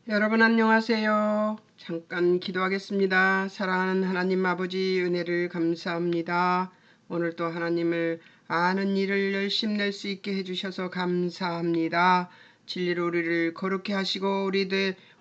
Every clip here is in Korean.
여러분 안녕하세요. 잠깐 기도하겠습니다. 사랑하는 하나님 아버지 은혜를 감사합니다. 오늘 또 하나님을 아는 일을 열심 낼 수 있게 해주셔서 감사합니다. 진리로 우리를 거룩히 하시고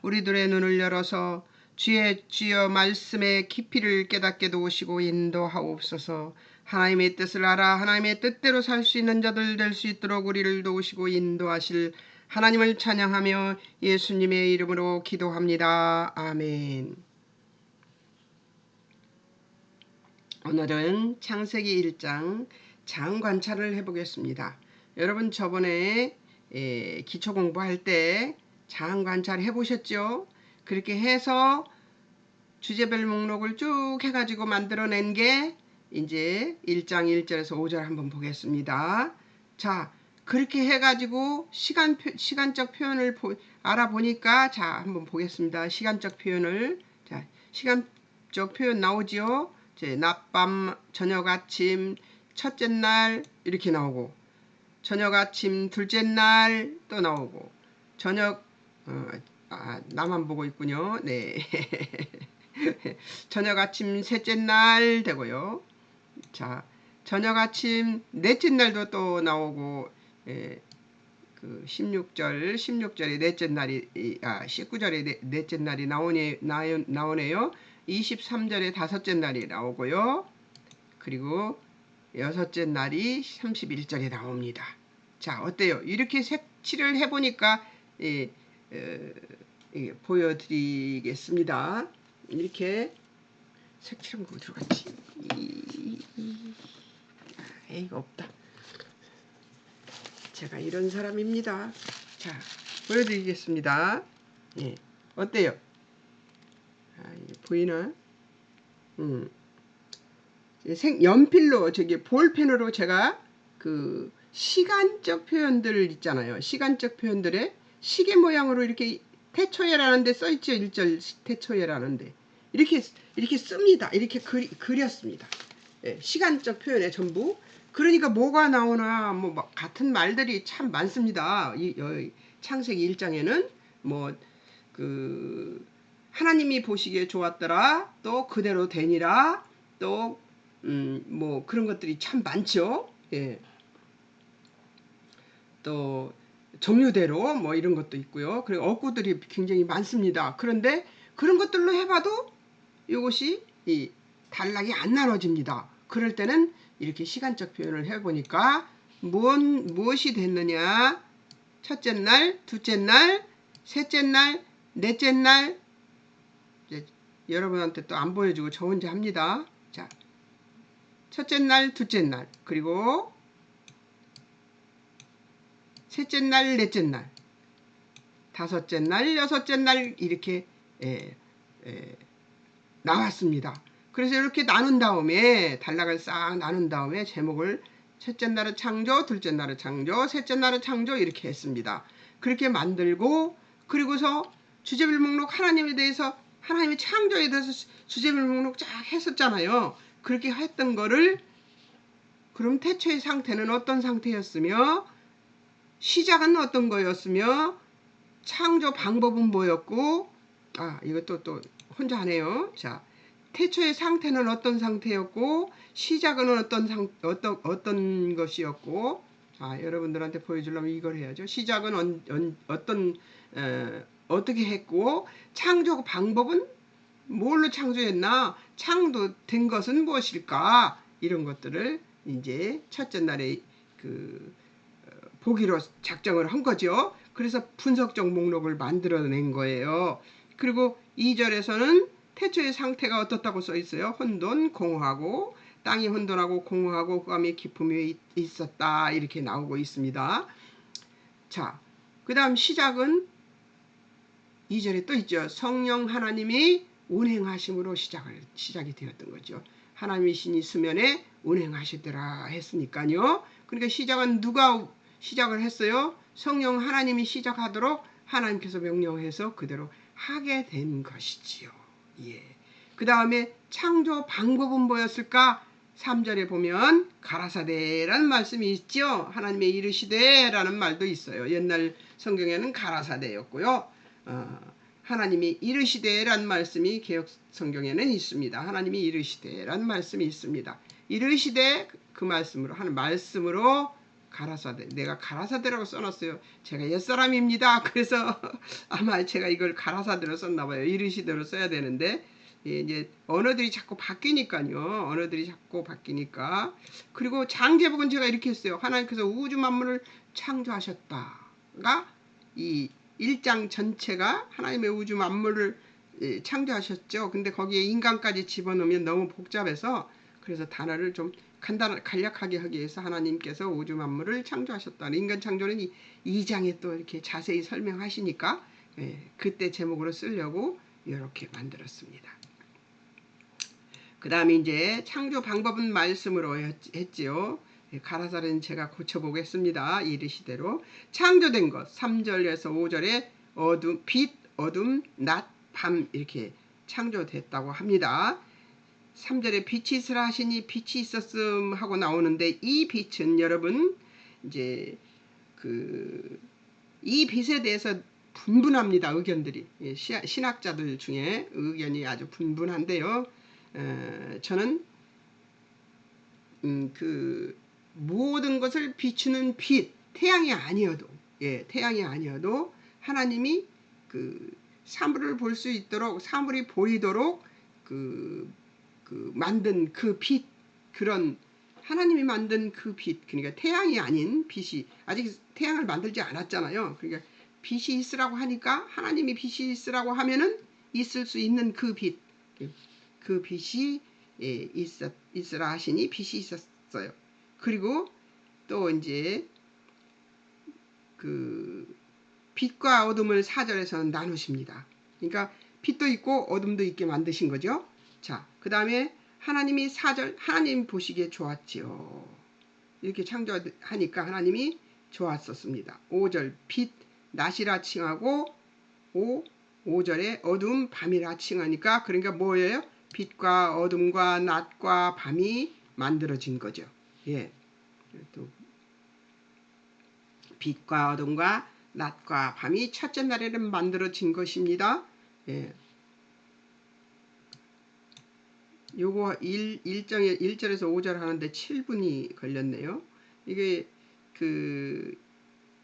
우리들의 눈을 열어서 주여 말씀의 깊이를 깨닫게 도우시고 인도하옵소서. 하나님의 뜻을 알아 하나님의 뜻대로 살 수 있는 자들 될 수 있도록 우리를 도우시고 인도하실 하나님을 찬양하며 예수님의 이름으로 기도합니다. 아멘. 오늘은 창세기 1장 장관찰을 해보겠습니다. 여러분 저번에 기초 공부할 때 장관찰 해보셨죠? 그렇게 해서 주제별 목록을 쭉 해가지고 만들어낸 게 이제 1장 1절에서 5절 한번 보겠습니다. 자, 그렇게 해가지고 시간적 표현을 알아보니까 자 한번 보겠습니다. 시간적 표현을 자 시간적 표현 나오지요. 낮밤, 저녁, 아침, 첫째 날 이렇게 나오고 저녁, 아침, 둘째 날 또 나오고 저녁 나만 보고 있군요. 네. 저녁, 아침, 셋째 날 되고요. 자 저녁, 아침, 넷째 날도 또 나오고 그 16절에 넷째 날이 19절에 넷째 날이 나오네요. 23절에 다섯째 날이 나오고요. 그리고 여섯째 날이 31절에 나옵니다. 자 어때요? 이렇게 색칠을 해보니까 보여드리겠습니다. 이렇게 색칠한 거 어디로 갔지? 이거 없다. 제가 이런 사람입니다. 자, 보여드리겠습니다. 예, 어때요? 보이나? 연필로 볼펜으로 제가 그 시간적 표현들 있잖아요. 시간적 표현들에 시계 모양으로 이렇게 태초에라는 데 써있죠. 1절 태초에라는 데 이렇게 씁니다. 이렇게 그렸습니다. 예, 시간적 표현에 전부. 그러니까 뭐가 나오나 뭐 같은 말들이 참 많습니다. 창세기 1장에는 뭐 그 하나님이 보시기에 좋았더라, 또 그대로 되니라, 또 뭐 그런 것들이 참 많죠. 예. 또 종류대로 뭐 이런 것도 있고요. 그리고 어구들이 굉장히 많습니다. 그런데 그런 것들로 해봐도 이것이 단락이 안 나눠집니다. 그럴 때는 이렇게 시간적 표현을 해보니까 무엇이 됐느냐? 첫째 날, 둘째 날, 셋째 날, 넷째 날. 여러분한테 또 안 보여주고 저 혼자 합니다. 자, 첫째 날, 둘째 날, 그리고 셋째 날, 넷째 날, 다섯째 날, 여섯째 날 이렇게 나왔습니다. 그래서 이렇게 나눈 다음에 단락을 싹 나눈 다음에 제목을 첫째 날은 창조, 둘째 날은 창조, 셋째 날은 창조 이렇게 했습니다. 그렇게 만들고 그리고서 주제별 목록 하나님에 대해서 하나님의 창조에 대해서 주제별 목록 쫙 했었잖아요. 그렇게 했던 거를 그럼 태초의 상태는 어떤 상태였으며 시작은 어떤 거였으며 창조 방법은 뭐였고 이것도 또 혼자 하네요. 자, 태초의 상태는 어떤 상태였고 시작은 어떤 것이었고 여러분들한테 보여주려면 이걸 해야죠. 시작은 어떻게 했고 창조 방법은 뭘로 창조했나, 창조된 것은 무엇일까, 이런 것들을 이제 첫째 날에 보기로 작정을 한 거죠. 그래서 분석적 목록을 만들어낸 거예요. 그리고 2절에서는 태초의 상태가 어떻다고 써 있어요. 혼돈, 공허하고 땅이 혼돈하고 공허하고 흑암의 깊음 위에 있었다 이렇게 나오고 있습니다. 자, 그 다음 시작은 2절에 또 있죠. 성령 하나님이 운행하심으로 시작이 되었던 거죠. 하나님의 신이 수면에 운행하시더라 했으니까요. 그러니까 시작은 누가 시작을 했어요? 성령 하나님이 시작하도록 하나님께서 명령해서 그대로 하게 된 것이지요. 예. 그 다음에 창조 방법은 뭐였을까? 3절에 보면 가라사대라는 말씀이 있죠. 하나님의 이르시되 라는 말도 있어요. 옛날 성경에는 가라사대였고요. 하나님이 이르시되란 말씀이 개역 성경에는 있습니다. 하나님이 이르시되란 말씀이 있습니다. 이르시되 그 말씀으로 하는 말씀으로 가라사대, 내가 가라사대라고 써놨어요. 제가 옛사람입니다. 그래서 아마 제가 이걸 가라사대로 썼나봐요. 이르시대로 써야 되는데 이제 언어들이 자꾸 바뀌니까요. 언어들이 자꾸 바뀌니까. 그리고 장제복은 제가 이렇게 했어요. 하나님께서 우주 만물을 창조하셨다가 이 1장 전체가 하나님의 우주 만물을 창조하셨죠. 근데 거기에 인간까지 집어넣으면 너무 복잡해서 그래서 단어를 좀 간략하게 하기 위해서 하나님께서 우주 만물을 창조하셨다. 인간 창조는 2장에 또 이렇게 자세히 설명하시니까 그때 제목으로 쓰려고 이렇게 만들었습니다. 그 다음에 이제 창조 방법은 말씀으로 했지요. 가라사는 제가 고쳐보겠습니다. 이르시대로 창조된 것 3절에서 5절에 어둠, 빛, 어둠, 낮, 밤 이렇게 창조됐다고 합니다. 3절에 빛이 있으라 하시니 빛이 있었음 하고 나오는데 이 빛은 여러분 이제 이 빛에 대해서 분분합니다. 의견들이 신학자들 중에 의견이 아주 분분한데요. 저는 그 모든 것을 비추는 빛, 태양이 아니어도 태양이 아니어도 하나님이 그 사물을 볼 수 있도록 사물이 보이도록 만든 그 빛, 그런 하나님이 만든 그 빛, 그러니까 태양이 아닌 빛이 아직 태양을 만들지 않았잖아요. 그러니까 빛이 있으라고 하니까 하나님이 빛이 있으라고 하면은 있을 수 있는 그 빛, 그 빛이 있으라 하시니 빛이 있었어요. 그리고 또 이제 그 빛과 어둠을 4절에서는 나누십니다. 그러니까 빛도 있고 어둠도 있게 만드신 거죠. 자, 그 다음에 하나님이 4절 하나님 보시기에 좋았지요. 이렇게 창조하니까 하나님이 좋았었습니다. 5절 빛 낮이라 칭하고 5절에 어둠 밤이라 칭하니까 그러니까 뭐예요? 빛과 어둠과 낮과 밤이 만들어진 거죠. 또 빛과 어둠과 낮과 밤이 첫째 날에는 만들어진 것입니다. 요거 1절에서 5절 하는데 7분이 걸렸네요. 이게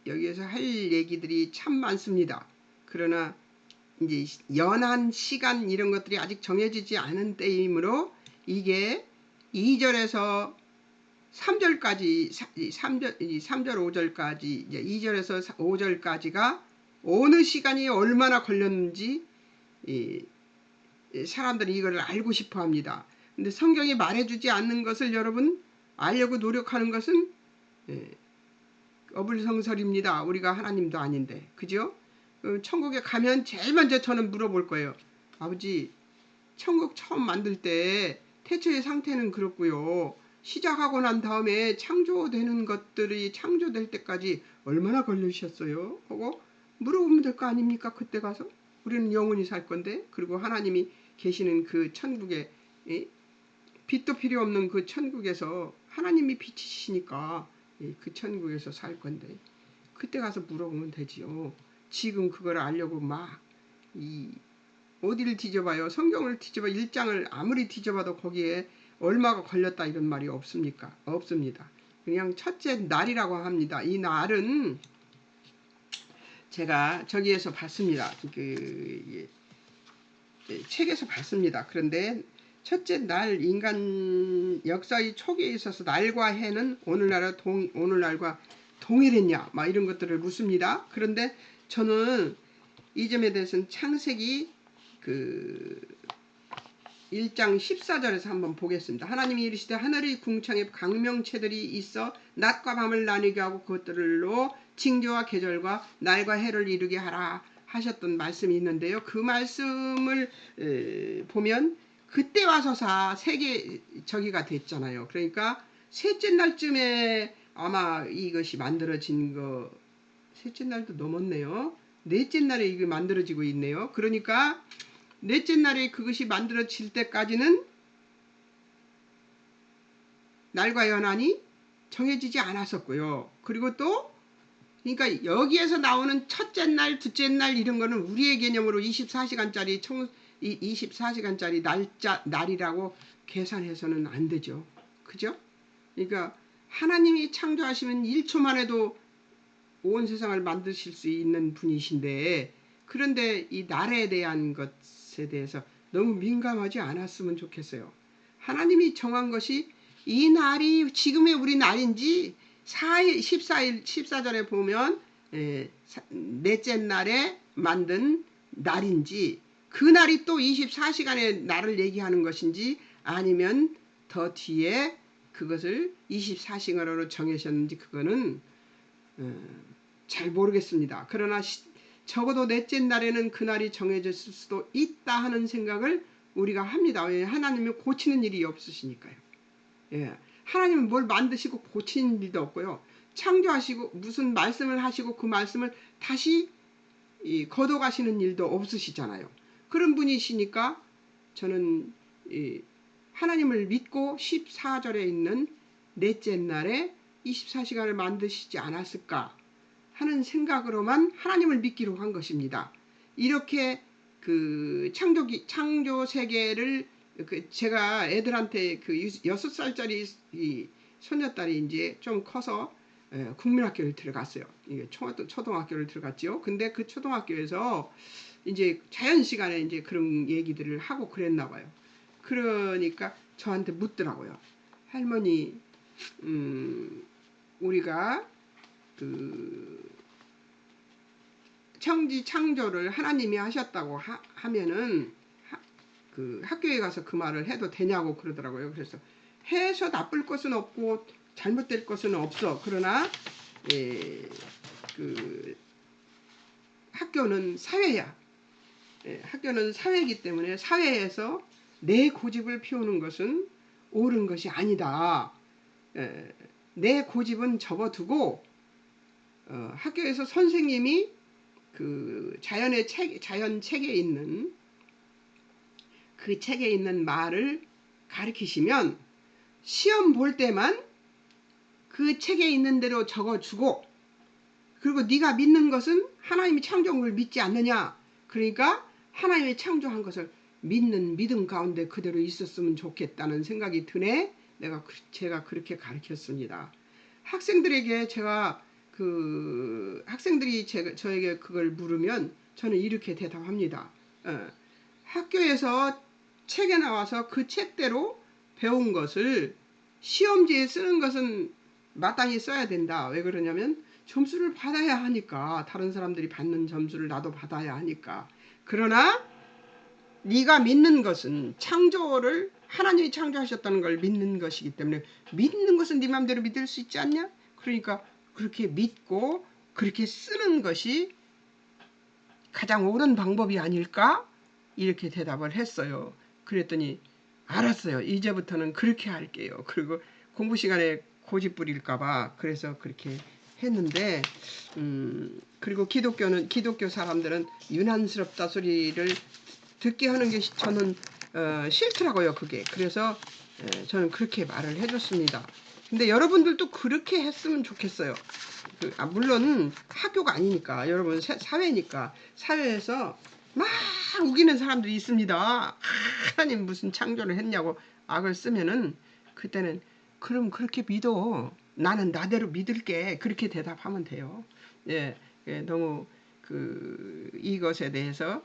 여기에서 할 얘기들이 참 많습니다. 그러나 이제 연한 시간 이런 것들이 아직 정해지지 않은 때이므로 이게 2절에서 3절까지 3절 5절까지 이제 2절에서 5절까지가 어느 시간이 얼마나 걸렸는지 사람들이 이걸 알고 싶어 합니다. 근데 성경이 말해주지 않는 것을 여러분 알려고 노력하는 것은 어불성설입니다. 우리가 하나님도 아닌데, 그죠? 천국에 가면 제일 먼저 저는 물어볼 거예요. 아버지, 천국 처음 만들 때 태초의 상태는 그렇고요. 시작하고 난 다음에 창조되는 것들이 창조될 때까지 얼마나 걸리셨어요? 하고 물어보면 될 거 아닙니까? 그때 가서 우리는 영원히 살 건데, 그리고 하나님이 계시는 그 천국에 빛도 필요 없는 그 천국에서 하나님이 빛이시니까 그 천국에서 살 건데 그때 가서 물어보면 되지요. 지금 그걸 알려고 막 어디를 뒤져봐요. 성경을 뒤져봐 1장을 아무리 뒤져봐도 거기에 얼마가 걸렸다 이런 말이 없습니까? 없습니다. 그냥 첫째 날이라고 합니다. 이 날은 제가 저기에서 봤습니다. 책에서 봤습니다. 그런데 첫째 날 인간 역사의 초기에 있어서 날과 해는 오늘날과 동일했냐 막 이런 것들을 묻습니다. 그런데 저는 이 점에 대해서는 창세기 1장 14절에서 한번 보겠습니다. 하나님이 이르시되 하늘의 궁창에 강명체들이 있어 낮과 밤을 나뉘게 하고 그것들로 징조와 계절과 날과 해를 이루게 하라 하셨던 말씀이 있는데요. 그 말씀을 보면 그때 와서사 세계 저기가 됐잖아요. 그러니까 셋째 날쯤에 아마 이것이 만들어진 거, 셋째 날도 넘었네요. 넷째 날에 이게 만들어지고 있네요. 그러니까 넷째 날에 그것이 만들어질 때까지는 날과 연한이 정해지지 않았었고요. 그리고 또 그러니까 여기에서 나오는 첫째 날, 둘째 날 이런 거는 우리의 개념으로 24시간짜리 24시간짜리 날이라고 계산해서는 안 되죠. 그죠? 그러니까 하나님이 창조하시면 1초만 해도 온 세상을 만드실 수 있는 분이신데, 그런데 이 날에 대한 것에 대해서 너무 민감하지 않았으면 좋겠어요. 하나님이 정한 것이 이 날이 지금의 우리 날인지 14일 14절에 보면 넷째 날에 만든 날인지, 그 날이 또 24시간의 날을 얘기하는 것인지 아니면 더 뒤에 그것을 24시간으로 정하셨는지 그거는 잘 모르겠습니다. 그러나 적어도 넷째 날에는 그날이 정해졌을 수도 있다 하는 생각을 우리가 합니다. 왜? 하나님은 고치는 일이 없으시니까요. 예. 하나님은 뭘 만드시고 고치는 일도 없고요. 창조하시고 무슨 말씀을 하시고 그 말씀을 다시 거둬가시는 일도 없으시잖아요. 그런 분이시니까 저는 하나님을 믿고 14절에 있는 넷째 날에 24시간을 만드시지 않았을까 하는 생각으로만 하나님을 믿기로 한 것입니다. 이렇게 그 창조 세계를 제가 애들한테 그 6살짜리 손녀딸이 이제 좀 커서 국민학교를 들어갔어요. 이게 초등학교를 들어갔죠. 근데 그 초등학교에서 이제 자연 시간에 이제 그런 얘기들을 하고 그랬나 봐요. 그러니까 저한테 묻더라고요. 할머니, 우리가 그 창조를 하나님이 하셨다고 하면은 그 학교에 가서 그 말을 해도 되냐고 그러더라고요. 그래서 해서 나쁠 것은 없고 잘못될 것은 없어. 그러나 그 학교는 사회야. 학교는 사회이기 때문에 사회에서 내 고집을 피우는 것은 옳은 것이 아니다. 내 고집은 접어두고 학교에서 선생님이 그 자연 책에 있는 그 책에 있는 말을 가르치시면 시험 볼 때만 그 책에 있는 대로 적어주고, 그리고 네가 믿는 것은 하나님이 창조한 걸 믿지 않느냐. 그러니까 하나님이 창조한 것을 믿는 믿음 가운데 그대로 있었으면 좋겠다는 생각이 드네. 제가 그렇게 가르쳤습니다. 학생들에게 제가 학생들이 저에게 그걸 물으면 저는 이렇게 대답합니다. 학교에서 책에 나와서 그 책대로 배운 것을 시험지에 쓰는 것은 마땅히 써야 된다. 왜 그러냐면 점수를 받아야 하니까. 다른 사람들이 받는 점수를 나도 받아야 하니까. 그러나 네가 믿는 것은 창조를 하나님이 창조하셨다는 걸 믿는 것이기 때문에 믿는 것은 네 맘대로 믿을 수 있지 않냐? 그러니까 그렇게 믿고 그렇게 쓰는 것이 가장 옳은 방법이 아닐까? 이렇게 대답을 했어요. 그랬더니 알았어요. 이제부터는 그렇게 할게요. 그리고 공부 시간에 고집 부릴까봐 그래서 그렇게 했는데, 그리고 기독교 사람들은 유난스럽다 소리를 듣게 하는 게 저는 싫더라고요. 그게. 그래서 저는 그렇게 말을 해줬습니다. 근데 여러분들도 그렇게 했으면 좋겠어요. 물론 학교가 아니니까, 여러분 사회니까, 사회에서 막 우기는 사람들이 있습니다. 하나님 무슨 창조를 했냐고 악을 쓰면은 그때는 그럼 그렇게 믿어. 나는 나대로 믿을게. 그렇게 대답하면 돼요. 너무 이것에 대해서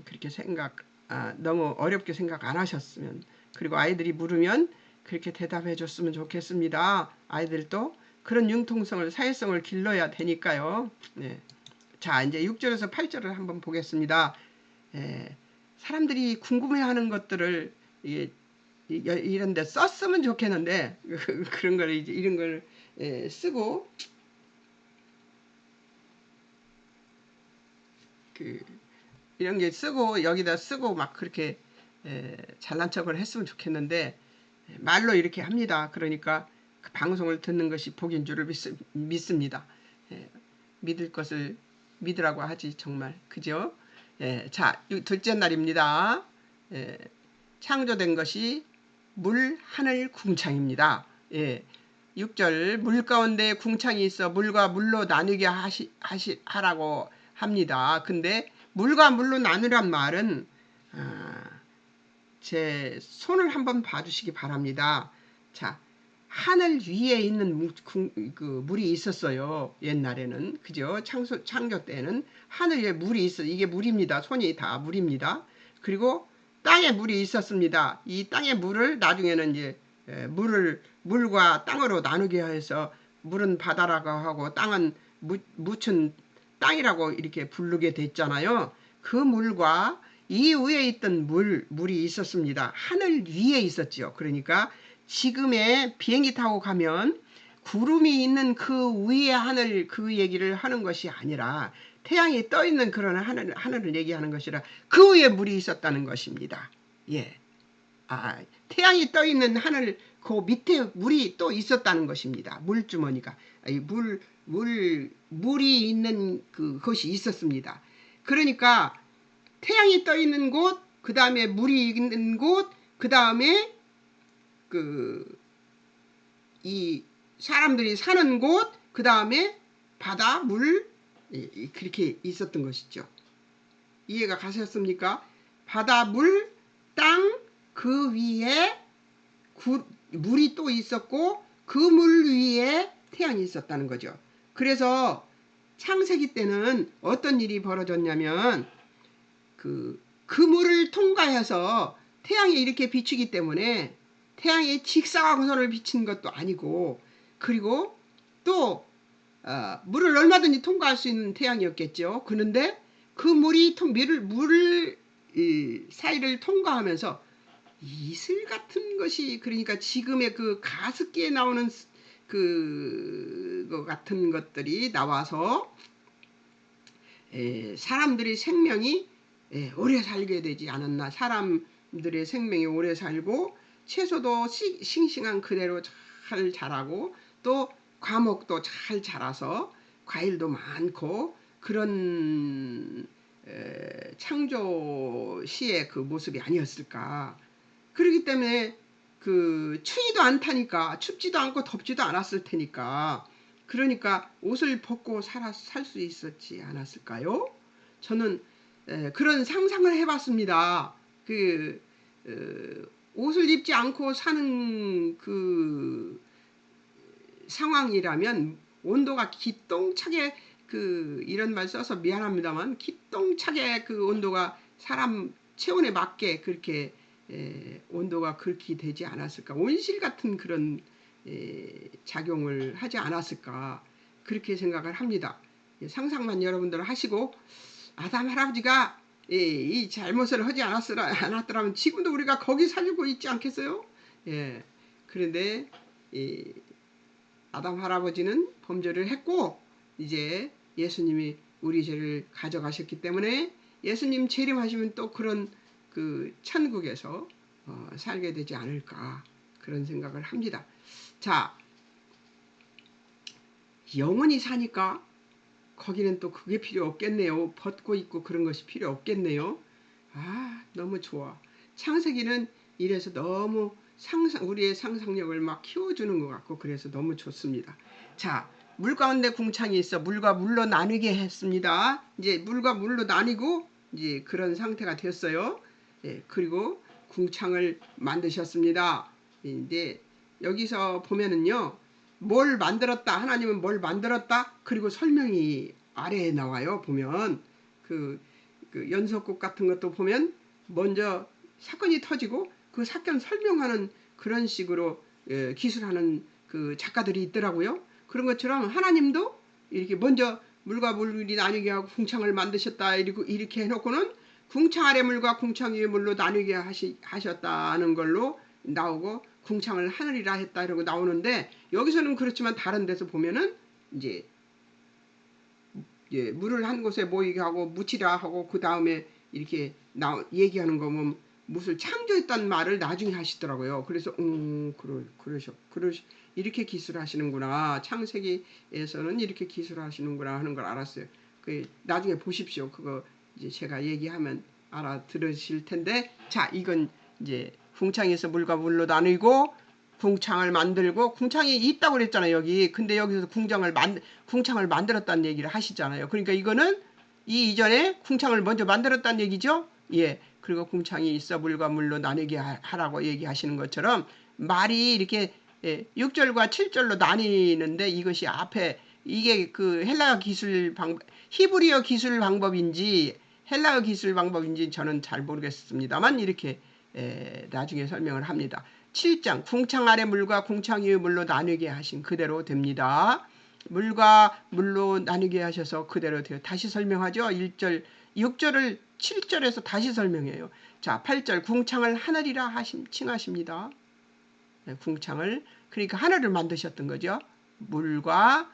그렇게 너무 어렵게 생각 안 하셨으면, 그리고 아이들이 물으면 그렇게 대답해 줬으면 좋겠습니다. 아이들도 그런 융통성을, 사회성을 길러야 되니까요. 자, 이제 6절에서 8절을 한번 보겠습니다. 사람들이 궁금해하는 것들을 이런 데 썼으면 좋겠는데 그런 걸 이런 걸 쓰고 이런 게 쓰고 여기다 쓰고 막 그렇게 잘난 척을 했으면 좋겠는데 말로 이렇게 합니다. 그러니까 그 방송을 듣는 것이 복인 줄을 믿습니다. 믿을 것을 믿으라고 하지 정말. 그죠? 자, 둘째 날입니다. 창조된 것이 물, 하늘, 궁창입니다. 6절 물 가운데 궁창이 있어 물과 물로 나누게 하라고 합니다. 근데 물과 물로 나누란 말은 제 손을 한번 봐주시기 바랍니다. 자, 하늘 위에 있는 물이 있었어요. 옛날에는. 그죠? 창조 때는 하늘 위에 물이 있어. 이게 물입니다. 손이 다 물입니다. 그리고 땅에 물이 있었습니다. 이 땅의 물을 나중에는 이제 물과 땅으로 나누게 해서 물은 바다라고 하고 땅은 묻힌 땅이라고 이렇게 부르게 됐잖아요. 그 물과 이 위에 있던 물이 있었습니다. 하늘 위에 있었죠. 그러니까 지금의 비행기 타고 가면 구름이 있는 그 위에 하늘 그 얘기를 하는 것이 아니라 태양이 떠 있는 그런 하늘을 얘기하는 것이라 그 위에 물이 있었다는 것입니다. 예. 태양이 떠 있는 하늘 그 밑에 물이 또 있었다는 것입니다. 물주머니가 물이 있는 그것이 있었습니다. 그러니까 태양이 떠 있는 곳, 그 다음에 물이 있는 곳, 그 다음에 이 사람들이 사는 곳, 그 다음에 바다, 물 그렇게 있었던 것이죠. 이해가 가셨습니까? 바다, 물, 땅, 그 위에 물이 또 있었고 그 물 위에 태양이 있었다는 거죠. 그래서 창세기 때는 어떤 일이 벌어졌냐면 그 물을 통과해서 태양이 이렇게 비추기 때문에 태양이 직사광선을 비치는 것도 아니고 그리고 또 물을 얼마든지 통과할 수 있는 태양이었겠죠. 그런데 그 물을 사이를 통과하면서 이슬 같은 것이 그러니까 지금의 그 가습기에 나오는 그 같은 것들이 나와서 사람들의 생명이 오래 살게 되지 않았나. 사람들의 생명이 오래 살고 채소도 싱싱한 그대로 잘 자라고 또 과목도 잘 자라서 과일도 많고 그런 창조 시의 그 모습이 아니었을까. 그렇기 때문에 추위도 않다니까 춥지도 않고 덥지도 않았을 테니까 그러니까 옷을 벗고 살 수 있었지 않았을까요? 저는 그런 상상을 해봤습니다. 옷을 입지 않고 사는 그 상황이라면 온도가 기똥차게 이런 말 써서 미안합니다만 기똥차게 그 온도가 사람 체온에 맞게 그렇게 온도가 그렇게 되지 않았을까. 온실 같은 그런 작용을 하지 않았을까. 그렇게 생각을 합니다. 상상만 여러분들 하시고 아담 할아버지가 이 잘못을 하지 않았더라면 지금도 우리가 거기 살고 있지 않겠어요? 예. 그런데 아담 할아버지는 범죄를 했고 이제 예수님이 우리 죄를 가져가셨기 때문에 예수님 재림하시면 또 그런 천국에서 살게 되지 않을까 그런 생각을 합니다. 자, 영원히 사니까 거기는 또 그게 필요 없겠네요. 벗고 있고 그런 것이 필요 없겠네요. 너무 좋아. 창세기는 이래서 너무 우리의 상상력을 막 키워주는 것 같고 그래서 너무 좋습니다. 자, 물 가운데 궁창이 있어 물과 물로 나누게 했습니다. 이제 물과 물로 나뉘고 이제 그런 상태가 됐어요. 그리고 궁창을 만드셨습니다. 이제 여기서 보면은요. 뭘 만들었다. 하나님은 뭘 만들었다. 그리고 설명이 아래에 나와요. 보면 그 연속곡 같은 것도 보면 먼저 사건이 터지고 그 사건 설명하는 그런 식으로 기술하는 그 작가들이 있더라고요. 그런 것처럼 하나님도 이렇게 먼저 물과 물이 나뉘게 하고 궁창을 만드셨다 이렇게 해놓고는 궁창 아래 물과 궁창 위에 물로 나뉘게 하셨다는 걸로 나오고 궁창을 하늘이라 했다 이러고 나오는데 여기서는 그렇지만 다른 데서 보면은 이제 물을 한 곳에 모이게 하고 묻히라 하고 그 다음에 이렇게 얘기하는 거 보면 무슨 창조했다는 말을 나중에 하시더라고요. 그래서 이렇게 기술하시는구나. 창세기에서는 이렇게 기술하시는구나 하는 걸 알았어요. 나중에 보십시오. 그거 이제 제가 얘기하면 알아들으실 텐데 자 이건 이제 궁창에서 물과 물로 나누고 궁창을 만들고 궁창이 있다고 그랬잖아요. 여기. 근데 여기서 궁창을 만들었다는 얘기를 하시잖아요. 그러니까 이거는 이 이전에 궁창을 먼저 만들었다는 얘기죠. 예. 그리고 궁창이 있어 물과 물로 나뉘게 하라고 얘기하시는 것처럼 말이 이렇게 6절과 7절로 나뉘는데 이것이 앞에 이게 그 헬라어 기술 방법, 히브리어 기술 방법인지 헬라어 기술 방법인지 저는 잘 모르겠습니다만 이렇게 나중에 설명을 합니다. 7장 궁창 아래 물과 궁창 위의 물로 나누게 하신 그대로 됩니다. 물과 물로 나누게 하셔서 그대로 돼요. 다시 설명하죠. 1절, 6절을 7절에서 다시 설명해요. 자, 8절 궁창을 하늘이라 칭하십니다. 궁창을 그러니까 하늘을 만드셨던 거죠. 물과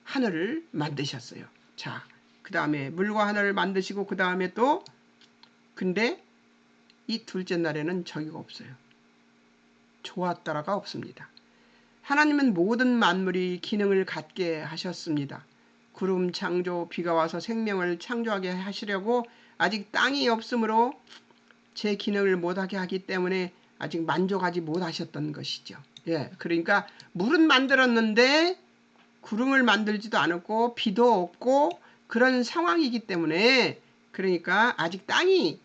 하늘을 만드셨어요. 자, 그 다음에 물과 하늘을 만드시고 그 다음에 또 근데 이 둘째 날에는 저기가 없어요. 좋았더라가 없습니다. 하나님은 모든 만물이 기능을 갖게 하셨습니다. 구름 창조, 비가 와서 생명을 창조하게 하시려고 아직 땅이 없으므로 제 기능을 못하게 하기 때문에 아직 만족하지 못하셨던 것이죠. 예, 그러니까 물은 만들었는데 구름을 만들지도 않았고 비도 없고 그런 상황이기 때문에 그러니까 아직 땅이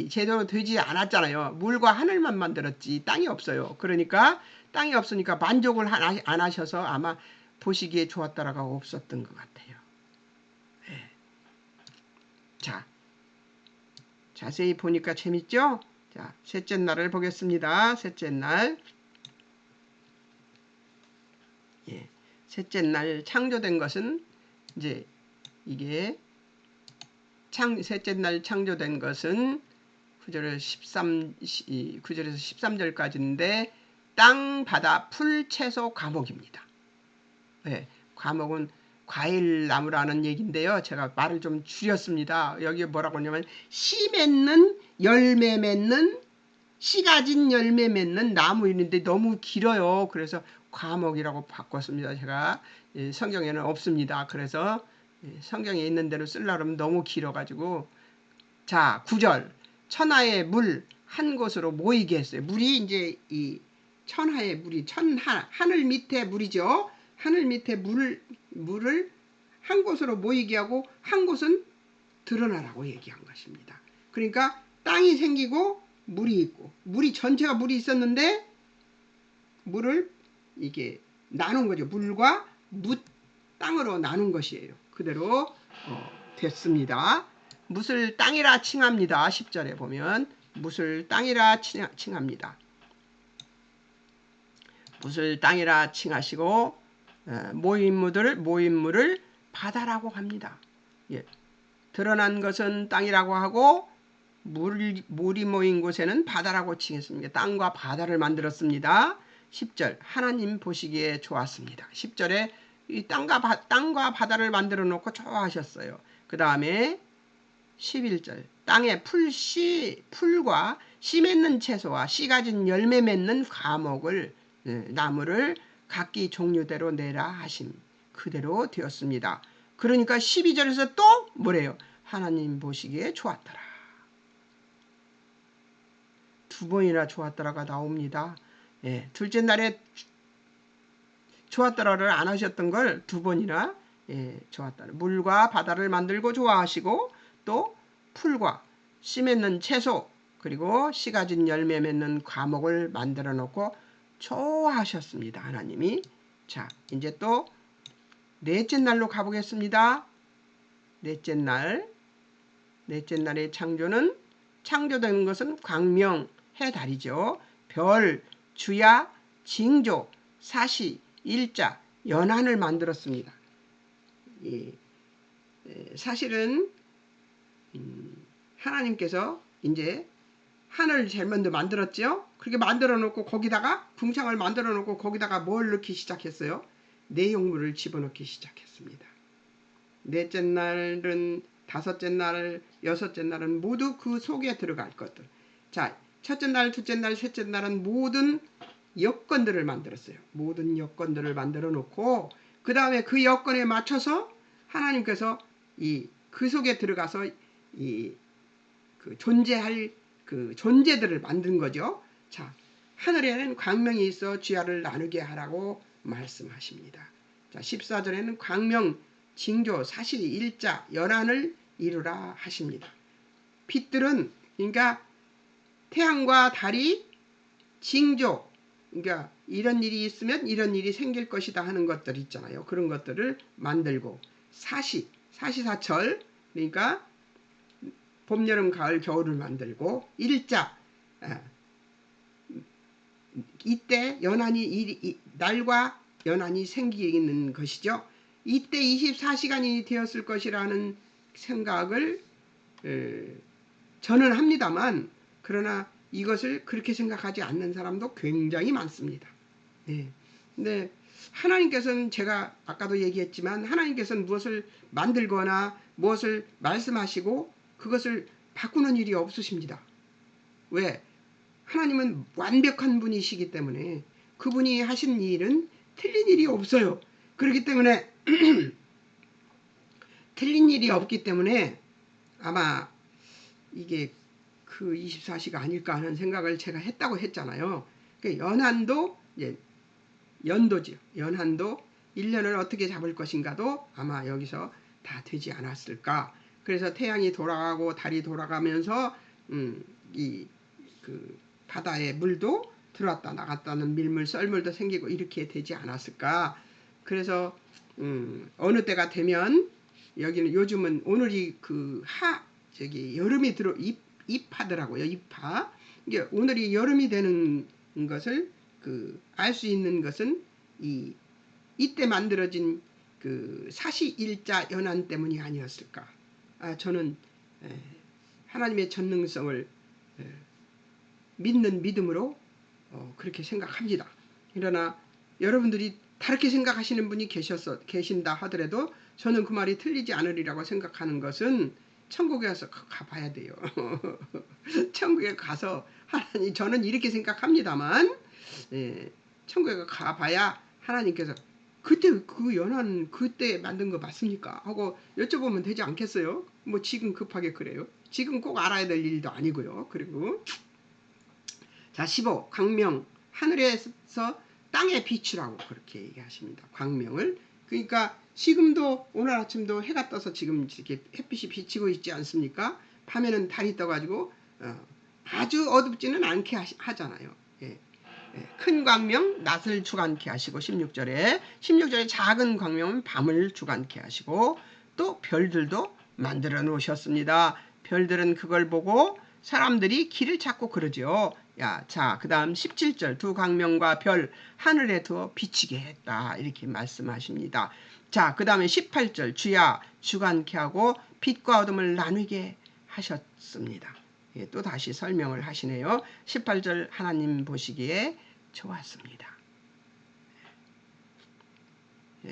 제대로 되지 않았잖아요. 물과 하늘만 만들었지 땅이 없어요. 그러니까 땅이 없으니까 만족을 안 하셔서 아마 보시기에 좋았다라가 없었던 것 같아요. 네. 자, 자세히 보니까 재밌죠? 자, 셋째 날을 보겠습니다. 셋째 날. 예. 셋째 날 창조된 것은 이제 이게 셋째 날 창조된 것은 9절에서 13절까지인데 땅, 바다, 풀, 채소, 과목입니다. 네, 과목은 과일 나무라는 얘기인데요. 제가 말을 좀 줄였습니다. 여기 뭐라고 하냐면 씨 맺는, 열매 맺는, 씨 가진 열매 맺는 나무 있는데 너무 길어요. 그래서 과목이라고 바꿨습니다. 제가 성경에는 없습니다. 그래서 성경에 있는 대로 쓰려고 하면 너무 길어가지고 자 9절 천하의 물 한 곳으로 모이게 했어요. 물이 이제 이 천하의 물이 하늘 밑에 물이죠. 하늘 밑에 물을 한 곳으로 모이게 하고 한 곳은 드러나라고 얘기한 것입니다. 그러니까 땅이 생기고 물이 있고 물이 전체가 물이 있었는데 물을 이게 나눈 거죠. 물과 땅으로 나눈 것이에요. 그대로 됐습니다. 뭇을 땅이라 칭합니다. 10절에 보면 뭇을 땅이라 칭합니다. 뭇을 땅이라 칭하시고 모임물을 바다라고 합니다. 예. 드러난 것은 땅이라고 하고 물이 모인 곳에는 바다라고 칭했습니다. 땅과 바다를 만들었습니다. 10절 하나님 보시기에 좋았습니다. 10절에 이 땅과 바다를 만들어 놓고 좋아하셨어요. 그 다음에 11절 땅에 풀과 씨 맺는 채소와 씨 가진 열매 맺는 과목을 나무를 각기 종류대로 내라 하심 그대로 되었습니다. 그러니까 12절에서 또 뭐래요? 하나님 보시기에 좋았더라. 두 번이나 좋았더라가 나옵니다. 예, 둘째 날에 좋았더라를 안 하셨던 걸 두 번이나 좋았더라. 물과 바다를 만들고 좋아하시고 또 풀과 씨 맺는 채소 그리고 씨 가진 열매 맺는 과목을 만들어 놓고 좋아하셨습니다. 하나님이. 자, 이제 또 넷째 날로 가보겠습니다. 넷째 날의 창조된 것은 광명, 해, 달이죠. 별, 주야, 징조, 사시, 일자, 연한을 만들었습니다. 사실은 하나님께서 이제 하늘을 제일 먼저 만들었죠. 그렇게 만들어 놓고 거기다가 궁창을 만들어 놓고 거기다가 뭘 넣기 시작했어요? 내용물을 집어넣기 시작했습니다. 넷째 날은 다섯째 날, 여섯째 날은 모두 그 속에 들어갈 것들. 자, 첫째 날, 둘째 날, 셋째 날은 모든 여건들을 만들었어요. 모든 여건들을 만들어 놓고 그 다음에 그 여건에 맞춰서 하나님께서 그 속에 들어가서 그 존재할 그 존재들을 만든 거죠. 자, 하늘에는 광명이 있어 주야를 나누게 하라고 말씀하십니다. 자, 14절에는 광명, 징조, 사시, 일자, 연한을 이루라 하십니다. 빛들은 그러니까 태양과 달이 징조, 그러니까 이런 일이 있으면 이런 일이 생길 것이다 하는 것들 있잖아요. 그런 것들을 만들고, 사시사철, 그러니까 봄, 여름, 가을, 겨울을 만들고, 일자, 이때 연한이 날과 연한이 생기는 것이죠. 이때 24시간이 되었을 것이라는 생각을 저는 합니다만, 그러나 이것을 그렇게 생각하지 않는 사람도 굉장히 많습니다. 네. 근데 하나님께서는, 제가 아까도 얘기했지만, 하나님께서는 무엇을 만들거나 무엇을 말씀하시고 그것을 바꾸는 일이 없으십니다. 왜? 하나님은 완벽한 분이시기 때문에 그분이 하신 일은 틀린 일이 없어요. 그렇기 때문에 틀린 일이 없기 때문에 아마 이게 그 24시가 아닐까 하는 생각을 제가 했다고 했잖아요. 연한도 이제 연도죠. 연한도 1년을 어떻게 잡을 것인가도 아마 여기서 다 되지 않았을까. 그래서 태양이 돌아가고 달이 돌아가면서 그 바다의 물도 들어왔다 나갔다는 밀물, 썰물도 생기고 이렇게 되지 않았을까. 그래서 어느 때가 되면, 여기는 요즘은 오늘이 여름이 입하더라고요. 입하. 이게 오늘이 여름이 되는 것을 알 수 있는 것은 이때 만들어진 그 사시일자 연한 때문이 아니었을까. 저는 하나님의 전능성을 믿는 믿음으로 그렇게 생각합니다. 그러나 여러분들이 다르게 생각하시는 분이 계신다 하더라도 저는 그 말이 틀리지 않으리라고 생각하는 것은 천국에 가서 가봐야 돼요. 천국에 가서 하나님, 저는 이렇게 생각합니다만, 천국에 가봐야 하나님께서 그때 그 연한 그때 만든 거 맞습니까? 하고 여쭤보면 되지 않겠어요? 뭐 지금 급하게 그래요? 지금 꼭 알아야 될 일도 아니고요. 그리고 자, 15. 광명, 하늘에서 땅에 비추라고 그렇게 얘기하십니다. 광명을. 그러니까 지금도 오늘 아침도 해가 떠서 지금 이렇게 햇빛이 비치고 있지 않습니까? 밤에는 달이 떠가지고 아주 어둡지는 않게 하잖아요. 큰 광명 낮을 주관케 하시고, 16절에 작은 광명은 밤을 주관케 하시고, 또 별들도 만들어 놓으셨습니다. 별들은 그걸 보고 사람들이 길을 찾고 그러죠. 자, 그 다음 17절, 두 광명과 별 하늘에 두어 비치게 했다, 이렇게 말씀하십니다. 자, 그 다음에 18절, 주야 주관케 하고 빛과 어둠을 나누게 하셨습니다. 또 다시 설명을 하시네요. 18절, 하나님 보시기에 좋았습니다.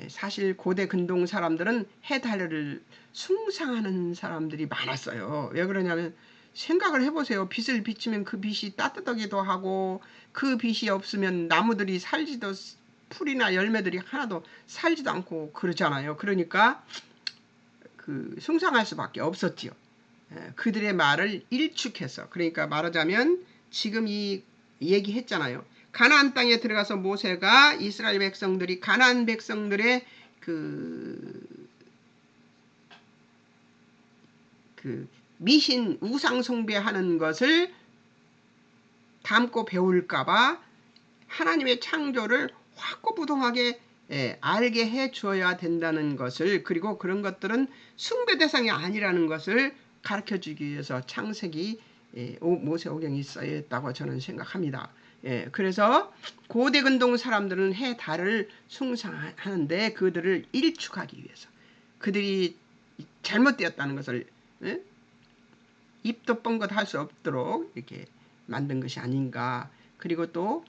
사실 고대 근동 사람들은 해달을 숭상하는 사람들이 많았어요. 왜 그러냐면, 생각을 해보세요. 빛을 비치면 그 빛이 따뜻하기도 하고, 그 빛이 없으면 나무들이 살지도, 풀이나 열매들이 하나도 살지도 않고 그러잖아요. 그러니까 숭상할 수밖에 없었지요. 그들의 말을 일축해서, 그러니까 말하자면 지금 이 얘기했잖아요. 가나안 땅에 들어가서 모세가 이스라엘 백성들이 가나안 백성들의 미신 우상 숭배하는 것을 담고 배울까봐 하나님의 창조를 확고부동하게 알게 해 주어야 된다는 것을, 그리고 그런 것들은 숭배 대상이 아니라는 것을 가르쳐 주기 위해서 창세기 모세오경이 써있다고 저는 생각합니다. 그래서 고대 근동 사람들은 해 달을 숭상하는데 그들을 일축하기 위해서, 그들이 잘못되었다는 것을 입도 뻥긋 할 수 없도록 이렇게 만든 것이 아닌가. 그리고 또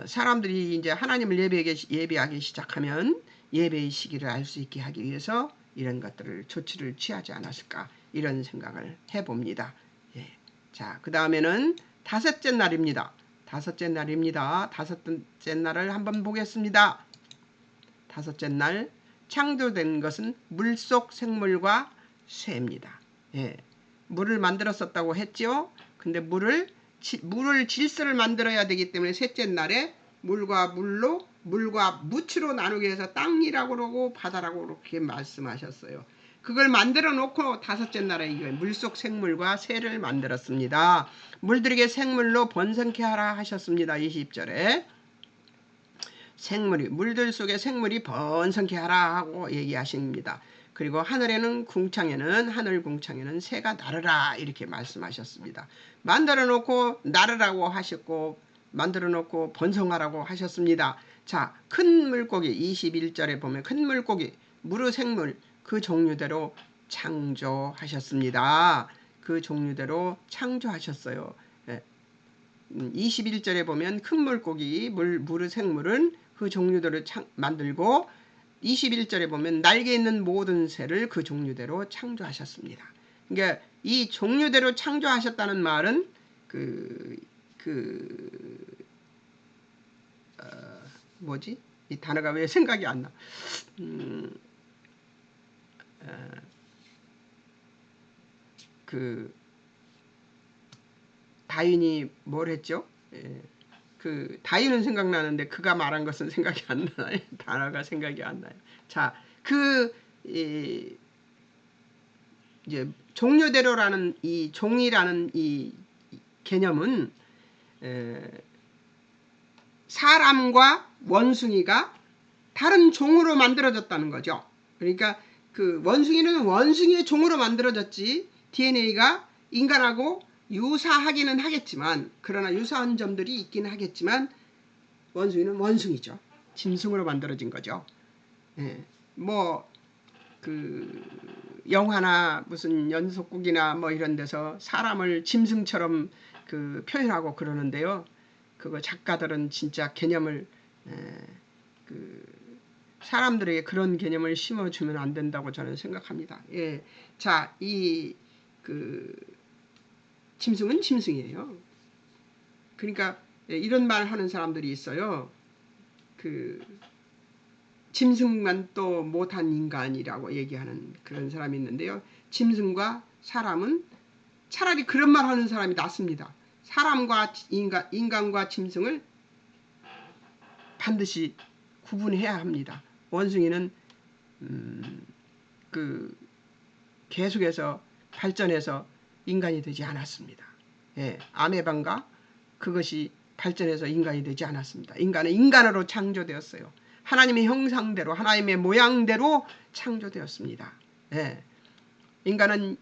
사람들이 이제 하나님을 예배하기 시작하면 예배의 시기를 알 수 있게 하기 위해서 이런 것들을 조치를 취하지 않았을까, 이런 생각을 해봅니다. 자, 그 다음에는 다섯째 날입니다. 다섯째 날을 한번 보겠습니다. 다섯째 날, 창조된 것은 물속 생물과 새입니다. 물을 만들었었다고 했죠. 근데 물을 물을 질서를 만들어야 되기 때문에 셋째 날에 물과 무치로 나누게 해서 땅이라고 그러고 바다라고 그렇게 말씀하셨어요. 그걸 만들어 놓고 다섯째 날에 물속 생물과 새를 만들었습니다. 물들에게 생물로 번성케 하라 하셨습니다. 20절에 물들 속에 생물이 번성케 하라 하고 얘기하십니다. 그리고 하늘 궁창에는 새가 날으라 이렇게 말씀하셨습니다. 만들어 놓고 날으라고 하셨고 만들어 놓고 번성하라고 하셨습니다. 자, 큰 물고기 21절에 보면 큰 물고기, 무르 생물 그 종류대로 창조하셨습니다. 그 종류대로 창조하셨어요. 21절에 보면 큰 물고기, 무르 생물은 그 종류대로 만들고 21절에 보면 날개 있는 모든 새를 그 종류대로 창조하셨습니다. 그러니까 이 종류대로 창조하셨다는 말은 뭐지? 이 단어가 왜 생각이 안 나? 다윈이 뭘 했죠? 다윈은 생각나는데 그가 말한 것은 생각이 안 나요. 단어가 생각이 안 나요. 자, 이제 종류대로라는 이 종이라는 이 개념은 사람과 원숭이가 다른 종으로 만들어졌다는 거죠. 그러니까 그 원숭이는 원숭이의 종으로 만들어졌지 DNA가 인간하고 유사하기는 하겠지만 그러나 유사한 점들이 있긴 하겠지만 원숭이는 원숭이죠. 짐승으로 만들어진 거죠. 영화나 무슨 연속극이나 뭐 이런 데서 사람을 짐승처럼 표현하고 그러는데요. 그거 작가들은 진짜 개념을 사람들에게 그런 개념을 심어주면 안 된다고 저는 생각합니다. 자, 짐승은 짐승이에요. 그러니까 이런 말 하는 사람들이 있어요. 짐승만 또 못한 인간이라고 얘기하는 그런 사람이 있는데요. 짐승과 사람은 차라리 그런 말 하는 사람이 낫습니다. 사람과 인간과 짐승을 반드시 구분해야 합니다. 원숭이는 계속해서 발전해서 인간이 되지 않았습니다. 아메바인가 그것이 발전해서 인간이 되지 않았습니다. 인간은 인간으로 창조되었어요. 하나님의 형상대로 하나님의 모양대로 창조되었습니다. 인간은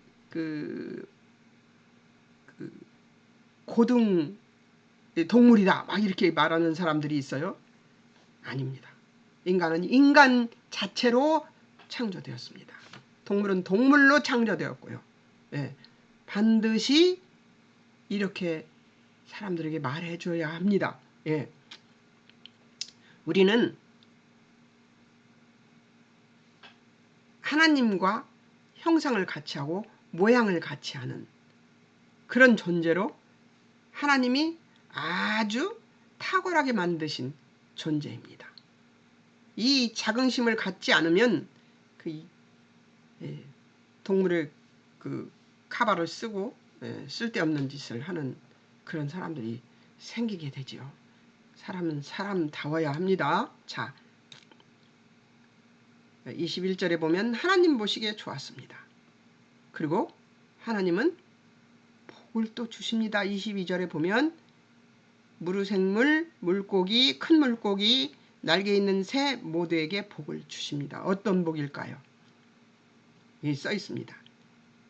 고등 동물이다 막 이렇게 말하는 사람들이 있어요. 아닙니다. 인간은 인간 자체로 창조되었습니다. 동물은 동물로 창조되었고요. 반드시 이렇게 사람들에게 말해줘야 합니다. 우리는 하나님과 형상을 같이 하고 모양을 같이 하는 그런 존재로 하나님이 아주 탁월하게 만드신 존재입니다. 이 자긍심을 갖지 않으면 동물의 카바를 쓰고 쓸데없는 짓을 하는 그런 사람들이 생기게 되지요. 사람은 사람다워야 합니다. 자, 21절에 보면 하나님 보시기에 좋았습니다. 그리고 하나님은 복을 또 주십니다. 22절에 보면 무르생물, 물고기, 큰 물고기, 날개 있는 새 모두에게 복을 주십니다. 어떤 복일까요? 여기 써 있습니다.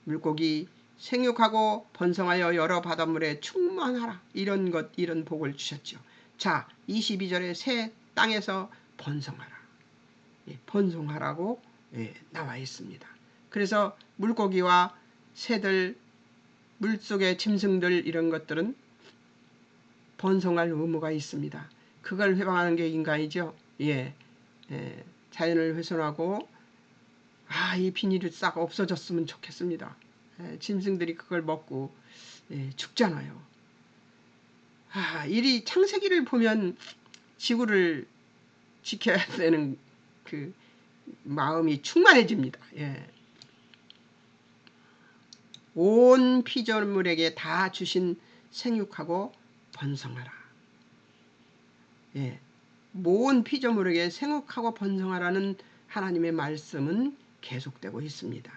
물고기 생육하고 번성하여 여러 바닷물에 충만하라. 이런 복을 주셨죠. 자, 22절에 새 땅에서 번성하라. 번성하라고 나와 있습니다. 그래서 물고기와 새들, 물속의 짐승들 이런 것들은 번성할 의무가 있습니다. 그걸 회방하는 게 인간이죠. 자연을 훼손하고 이 비닐이 싹 없어졌으면 좋겠습니다. 짐승들이 그걸 먹고 죽잖아요. 이 창세기를 보면 지구를 지켜야 되는 그 마음이 충만해집니다. 온 피조물에게 다 주신 생육하고 번성하라. 예, 모든 피조물에게 생육하고 번성하라는 하나님의 말씀은 계속되고 있습니다.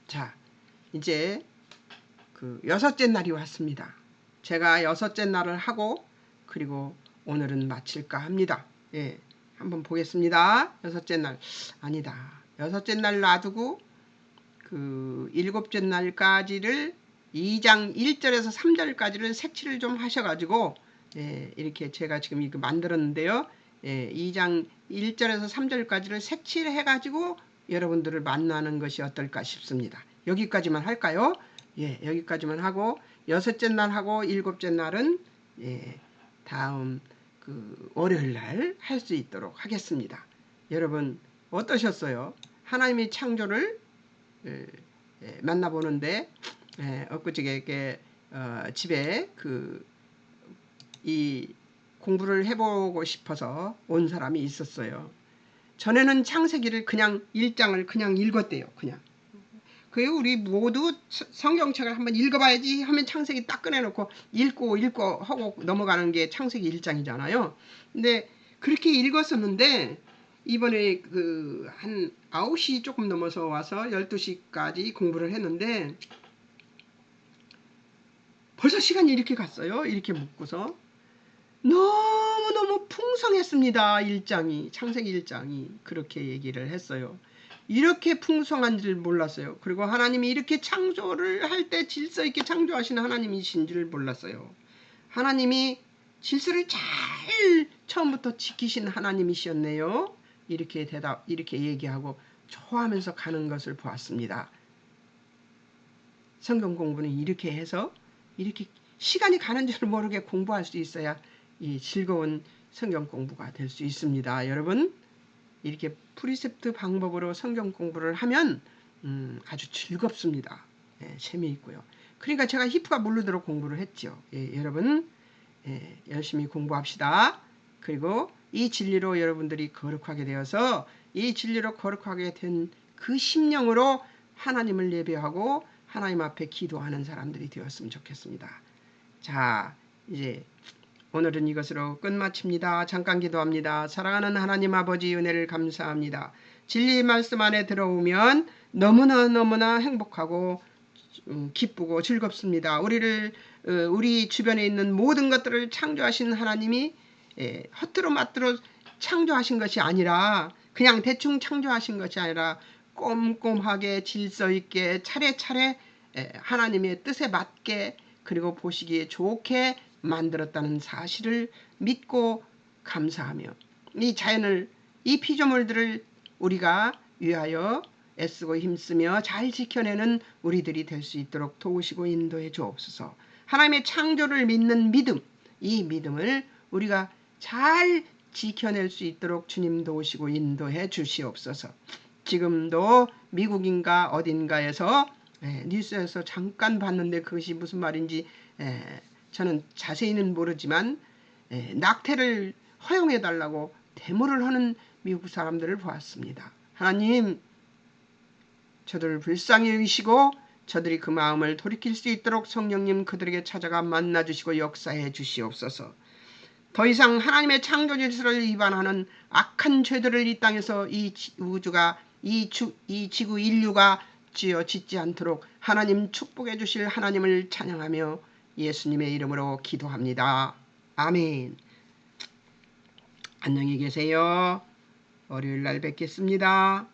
자, 이제 그 6째 날이 왔습니다. 제가 6째 날을 하고 그리고 오늘은 마칠까 합니다. 예, 한번 보겠습니다. 6째 날 아니다. 6째 날 놔두고 그 7째 날까지를 2장 1절에서 3절까지를 색칠을 좀 하셔가지고 예, 이렇게 제가 지금 이거 만들었는데요. 예, 2장 1절에서 3절까지를 색칠해가지고 여러분들을 만나는 것이 어떨까 싶습니다. 여기까지만 할까요? 예, 여기까지만 하고 6째 날하고 7째 날은 예, 다음 그 월요일 날 할 수 있도록 하겠습니다. 여러분 어떠셨어요? 하나님의 창조를 만나보는데 엊그저께 집에 이 공부를 해보고 싶어서 온 사람이 있었어요. 전에는 창세기를 그냥 1장을 그냥 읽었대요. 그냥. 그리고 우리 모두 성경책을 한번 읽어봐야지 하면 창세기 딱 꺼내놓고 읽고 하고 넘어가는 게 창세기 1장이잖아요. 근데 그렇게 읽었었는데 이번에 한 9시 조금 넘어서 와서 12시까지 공부를 했는데 벌써 시간이 이렇게 갔어요. 이렇게 묻고서 너무너무 풍성했습니다. 1장이 창세기 1장이 그렇게 얘기를 했어요. 이렇게 풍성한 줄 몰랐어요. 그리고 하나님이 이렇게 창조를 할 때 질서 있게 창조하시는 하나님이신 줄 몰랐어요. 하나님이 질서를 잘 처음부터 지키신 하나님이셨네요. 이렇게 얘기하고 좋아하면서 가는 것을 보았습니다. 성경 공부는 이렇게 해서 이렇게 시간이 가는 줄 모르게 공부할 수 있어야 이 즐거운 성경 공부가 될 수 있습니다. 여러분 이렇게 프리셉트 방법으로 성경 공부를 하면 아주 즐겁습니다. 예, 재미있고요. 그러니까 제가 히프가 모르도록 공부를 했죠. 예, 여러분 열심히 공부합시다. 그리고 이 진리로 여러분들이 거룩하게 되어서 이 진리로 거룩하게 된 그 심령으로 하나님을 예배하고 하나님 앞에 기도하는 사람들이 되었으면 좋겠습니다. 자, 이제 오늘은 이것으로 끝마칩니다. 잠깐 기도합니다. 사랑하는 하나님 아버지 은혜를 감사합니다. 진리의 말씀 안에 들어오면 너무나 행복하고 기쁘고 즐겁습니다. 우리 주변에 있는 모든 것들을 창조하신 하나님이 헛들어 맞들어 창조하신 것이 아니라 그냥 대충 창조하신 것이 아니라 꼼꼼하게 질서 있게 차례차례 하나님의 뜻에 맞게 그리고 보시기에 좋게 만들었다는 사실을 믿고 감사하며 이 자연을 이 피조물들을 우리가 위하여 애쓰고 힘쓰며 잘 지켜내는 우리들이 될 수 있도록 도우시고 인도해 주옵소서. 하나님의 창조를 믿는 믿음, 이 믿음을 우리가 잘 지켜낼 수 있도록 주님 도우시고 인도해 주시옵소서. 지금도 미국인가 어딘가에서 뉴스에서 잠깐 봤는데 그것이 무슨 말인지 저는 자세히는 모르지만 낙태를 허용해달라고 데모를 하는 미국 사람들을 보았습니다. 하나님 저들을 불쌍히 여기시고 저들이 그 마음을 돌이킬 수 있도록 성령님 그들에게 찾아가 만나주시고 역사해 주시옵소서. 더 이상 하나님의 창조 질서를 위반하는 악한 죄들을 이 땅에서 이 우주가 이 지구 인류가 지어 짓지 않도록 하나님 축복해 주실 하나님을 찬양하며 예수님의 이름으로 기도합니다. 아멘. 안녕히 계세요. 월요일 날 뵙겠습니다.